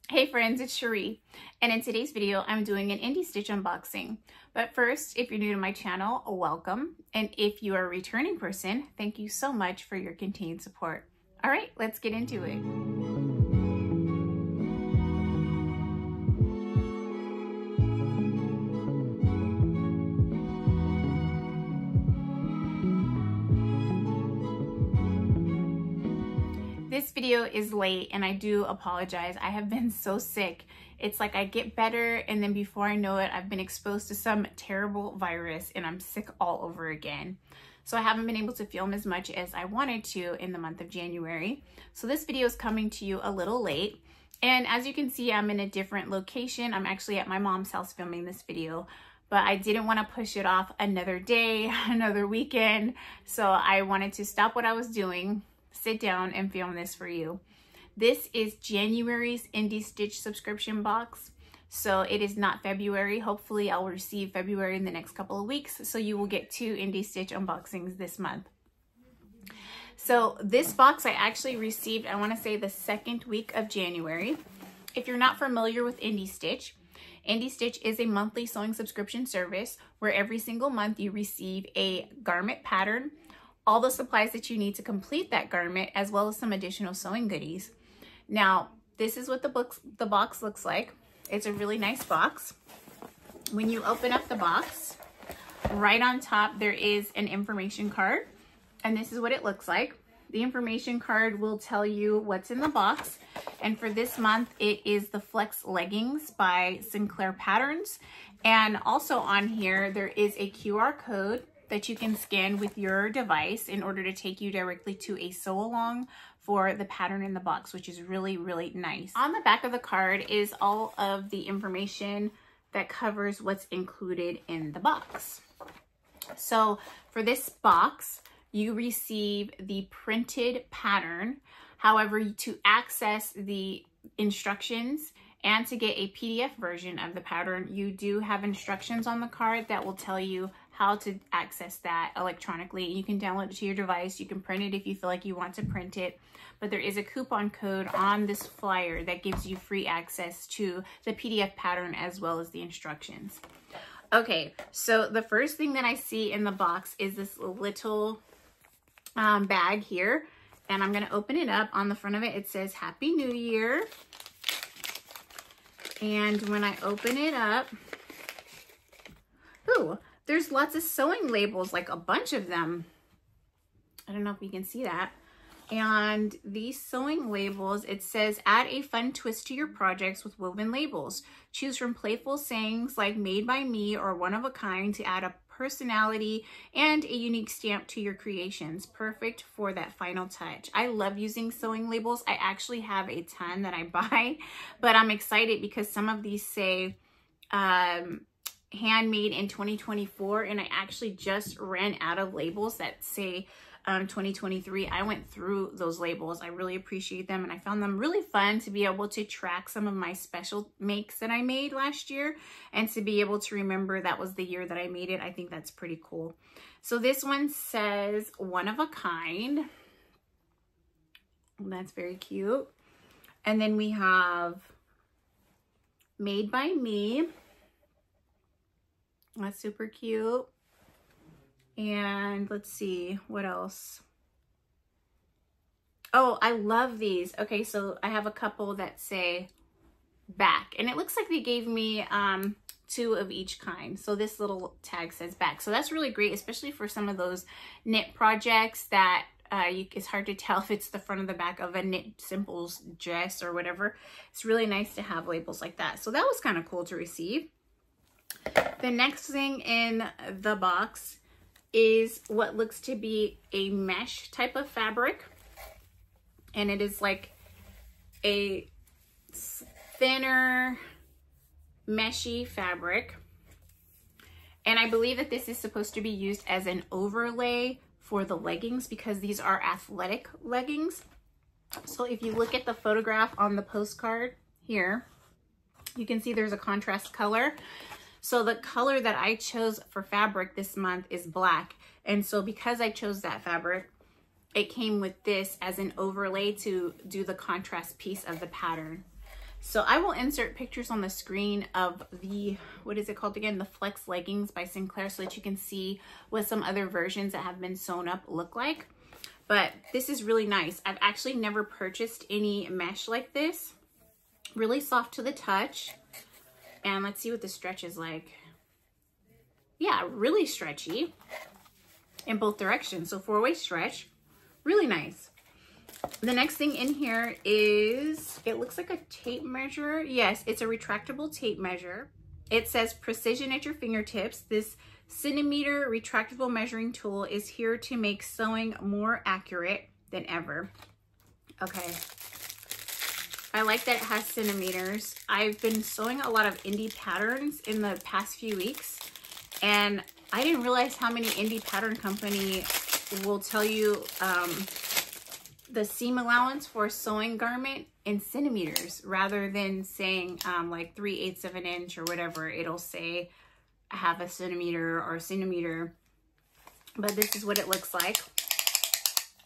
Hey friends, it's Shereé, and in today's video, I'm doing an IndieStitch unboxing. But first, if you're new to my channel, welcome. And if you are a returning person, thank you so much for your continued support. All right, let's get into it. This video is late and I do apologize. I have been so sick. It's like I get better and then before I know it, I've been exposed to some terrible virus and I'm sick all over again. So I haven't been able to film as much as I wanted to in the month of January. So this video is coming to you a little late. And as you can see, I'm in a different location. I'm actually at my mom's house filming this video, but I didn't want to push it off another day, another weekend. So I wanted to stop what I was doing, sit down and film this for you. This is January's IndieStitch subscription box. So it is not February. Hopefully I'll receive February in the next couple of weeks. So you will get 2 IndieStitch unboxings this month. So this box I actually received, I want to say the 2nd week of January. If you're not familiar with IndieStitch, IndieStitch is a monthly sewing subscription service where every single month you receive a garment pattern, all the supplies that you need to complete that garment, as well as some additional sewing goodies. Now, this is what the box looks like. It's a really nice box. When you open up the box, right on top, there is an information card, and this is what it looks like. The information card will tell you what's in the box, and for this month, it is the Flex Leggings by Sinclair Patterns, and also on here, there is a QR code that you can scan with your device in order to take you directly to a sew along for the pattern in the box, which is really, really nice. On the back of the card is all of the information that covers what's included in the box. So for this box, you receive the printed pattern. However, to access the instructions and to get a PDF version of the pattern, you do have instructions on the card that will tell you how to access that electronically. You can download it to your device. You can print it if you feel like you want to print it. But there is a coupon code on this flyer that gives you free access to the PDF pattern as well as the instructions. Okay, so the first thing that I see in the box is this little bag here. And I'm gonna open it up. On the front of it, it says Happy New Year. And when I open it up, ooh, there's lots of sewing labels, like a bunch of them. I don't know if you can see that. And these sewing labels, it says, add a fun twist to your projects with woven labels. Choose from playful sayings like made by me or one of a kind to add a personality and a unique stamp to your creations. Perfect for that final touch. I love using sewing labels. I actually have a ton that I buy, but I'm excited because some of these say, handmade in 2024, and I actually just ran out of labels that say 2023. I went through those labels. I really appreciate them, and I found them really fun to be able to track some of my special makes that I made last year and to be able to remember that was the year that I made it. I think that's pretty cool. So this one says one of a kind. That's very cute. And then we have made by me. That's super cute. And let's see, what else? Oh, I love these. Okay, so I have a couple that say back. And it looks like they gave me 2 of each kind. So this little tag says back. So that's really great, especially for some of those knit projects that it's hard to tell if it's the front or the back of a knit simples dress or whatever. It's really nice to have labels like that. So that was kind of cool to receive. The next thing in the box is what looks to be a mesh type of fabric. And it is like a thinner, meshy fabric. And I believe that this is supposed to be used as an overlay for the leggings because these are athletic leggings. So if you look at the photograph on the postcard here, you can see there's a contrast color. So the color that I chose for fabric this month is black. And so because I chose that fabric, it came with this as an overlay to do the contrast piece of the pattern. So I will insert pictures on the screen of the, what is it called again? The Flex leggings by Sinclair, so that you can see what some other versions that have been sewn up look like. But this is really nice. I've actually never purchased any mesh like this. Really soft to the touch. And let's see what the stretch is like. Yeah, really stretchy in both directions. So 4-way stretch, really nice. The next thing in here is, it looks like a tape measure. Yes, it's a retractable tape measure. It says precision at your fingertips. This centimeter retractable measuring tool is here to make sewing more accurate than ever. Okay. I like that it has centimeters. I've been sewing a lot of indie patterns in the past few weeks, and I didn't realize how many indie pattern company will tell you the seam allowance for a sewing garment in centimeters rather than saying like 3/8 of an inch or whatever. It'll say half a centimeter or a centimeter, but this is what it looks like.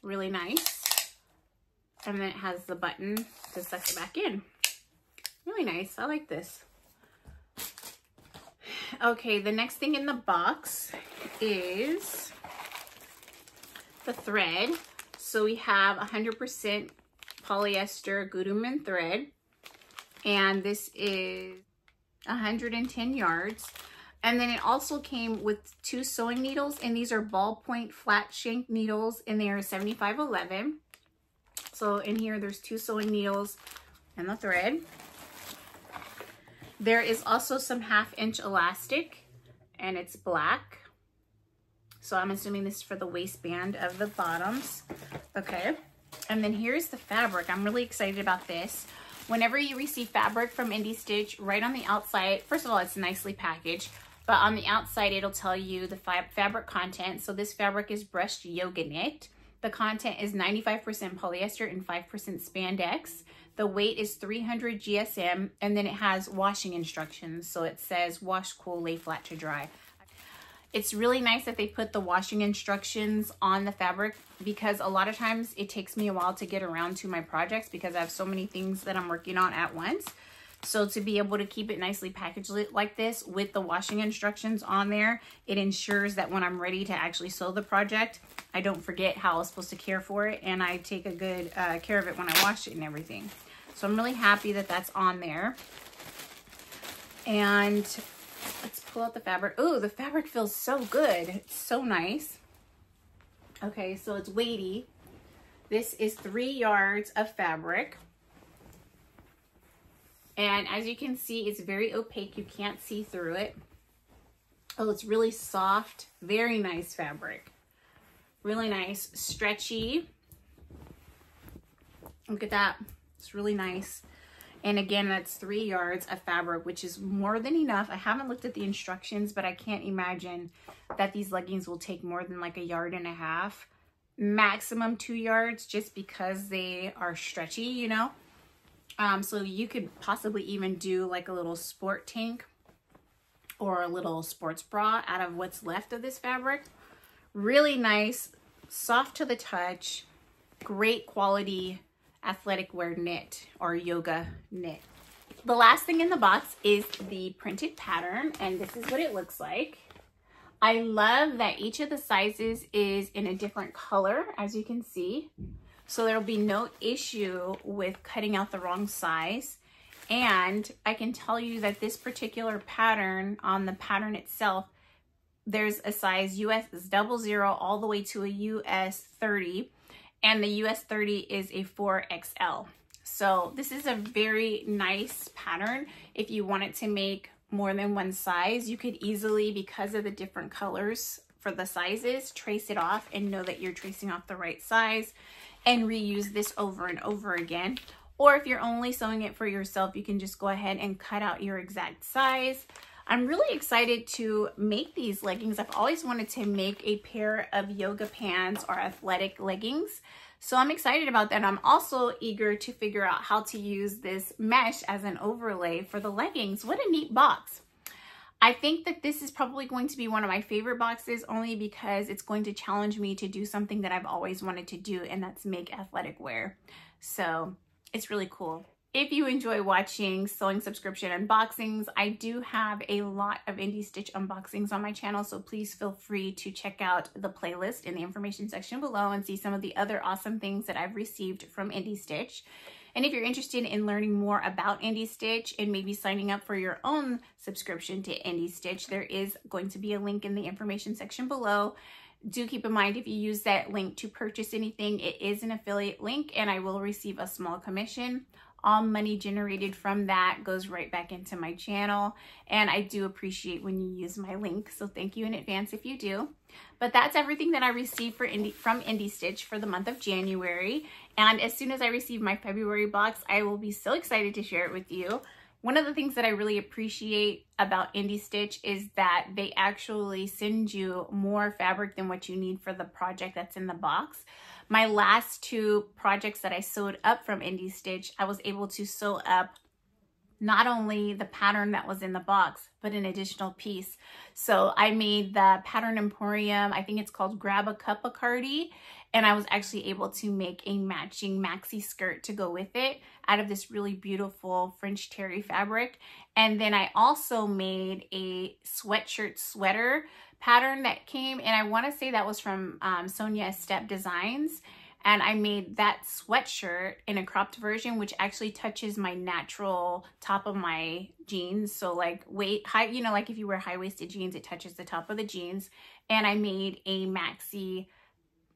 Really nice. And then it has the button to suck it back in. Really nice. I like this. Okay, the next thing in the box is the thread. So we have 100% polyester Guduman thread, and this is 110 yards. And then it also came with 2 sewing needles, and these are ballpoint flat shank needles, and they are 7511. So in here, there's 2 sewing needles and the thread. There is also some 1/2 inch elastic, and it's black. So I'm assuming this is for the waistband of the bottoms. Okay. And then here's the fabric. I'm really excited about this. Whenever you receive fabric from IndieStitch, right on the outside, first of all, it's nicely packaged, but on the outside, it'll tell you the fabric content. So this fabric is brushed yoga knit. The content is 95% polyester and 5% spandex. The weight is 300 GSM, and then it has washing instructions. So it says wash, cool, lay flat to dry. It's really nice that they put the washing instructions on the fabric, because a lot of times it takes me a while to get around to my projects because I have so many things that I'm working on at once. So to be able to keep it nicely packaged like this with the washing instructions on there, it ensures that when I'm ready to actually sew the project, I don't forget how I was supposed to care for it, and I take a good care of it when I wash it and everything. So I'm really happy that that's on there. And let's pull out the fabric. Oh, the fabric feels so good. It's so nice. Okay, so it's weighty. This is 3 yards of fabric. And as you can see, it's very opaque. You can't see through it. Oh, it's really soft. Very nice fabric. Really nice. Stretchy. Look at that. It's really nice. And again, that's 3 yards of fabric, which is more than enough. I haven't looked at the instructions, but I can't imagine that these leggings will take more than like 1.5 yards. Maximum 2 yards, just because they are stretchy, you know. So you could possibly even do like a little sport tank or a little sports bra out of what's left of this fabric. Really nice, soft to the touch, great quality athletic wear knit or yoga knit. The last thing in the box is the printed pattern, and this is what it looks like. I love that each of the sizes is in a different color, as you can see. So there'll be no issue with cutting out the wrong size. And I can tell you that this particular pattern, on the pattern itself, there's a size US 00 all the way to a US 30. And the US 30 is a 4XL. So this is a very nice pattern. If you wanted to make more than one size, you could easily, because of the different colors for the sizes, trace it off and know that you're tracing off the right size and reuse this over and over again. Or if you're only sewing it for yourself, you can just go ahead and cut out your exact size. I'm really excited to make these leggings. I've always wanted to make a pair of yoga pants or athletic leggings. So I'm excited about that. I'm also eager to figure out how to use this mesh as an overlay for the leggings. What a neat box. I think that this is probably going to be one of my favorite boxes, only because it's going to challenge me to do something that I've always wanted to do, and that's make athletic wear. So it's really cool. If you enjoy watching sewing subscription unboxings, I do have a lot of IndieStitch unboxings on my channel, so please feel free to check out the playlist in the information section below and see some of the other awesome things that I've received from IndieStitch. And if you're interested in learning more about IndieStitch and maybe signing up for your own subscription to IndieStitch, there is going to be a link in the information section below. Do keep in mind, if you use that link to purchase anything, it is an affiliate link and I will receive a small commission. All money generated from that goes right back into my channel, and I do appreciate when you use my link, so thank you in advance if you do. But that's everything that I received from IndieStitch for the month of January, and as soon as I receive my February box, I will be so excited to share it with you. One of the things that I really appreciate about IndieStitch is that they actually send you more fabric than what you need for the project that's in the box. My last two projects that I sewed up from IndieStitch, I was able to sew up not only the pattern that was in the box, but an additional piece. So I made the Pattern Emporium, I think it's called Grab a Cuppa Cardi, and I was actually able to make a matching maxi skirt to go with it out of this really beautiful French terry fabric. And then I also made a sweatshirt sweater pattern that came, and I want to say that was from Sonia Estep Designs, and I made that sweatshirt in a cropped version, which actually touches my natural top of my jeans. So like high, you know, like if you wear high-waisted jeans, it touches the top of the jeans. And I made a maxi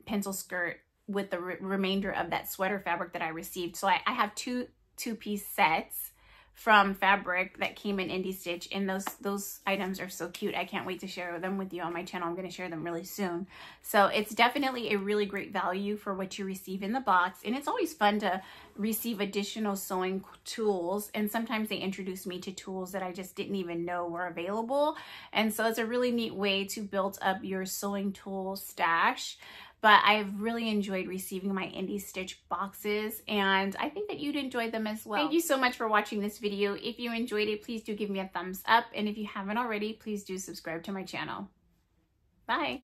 pencil skirt with the remainder of that sweater fabric that I received. So I have two-piece sets from fabric that came in IndieStitch, and those items are so cute. I can't wait to share them with you on my channel. I'm going to share them really soon. So it's definitely a really great value for what you receive in the box, and it's always fun to receive additional sewing tools, and sometimes they introduce me to tools that I just didn't even know were available, and so it's a really neat way to build up your sewing tool stash. But I've really enjoyed receiving my IndieStitch boxes, and I think that you'd enjoy them as well. Thank you so much for watching this video. If you enjoyed it, please do give me a thumbs up, and if you haven't already, please do subscribe to my channel. Bye.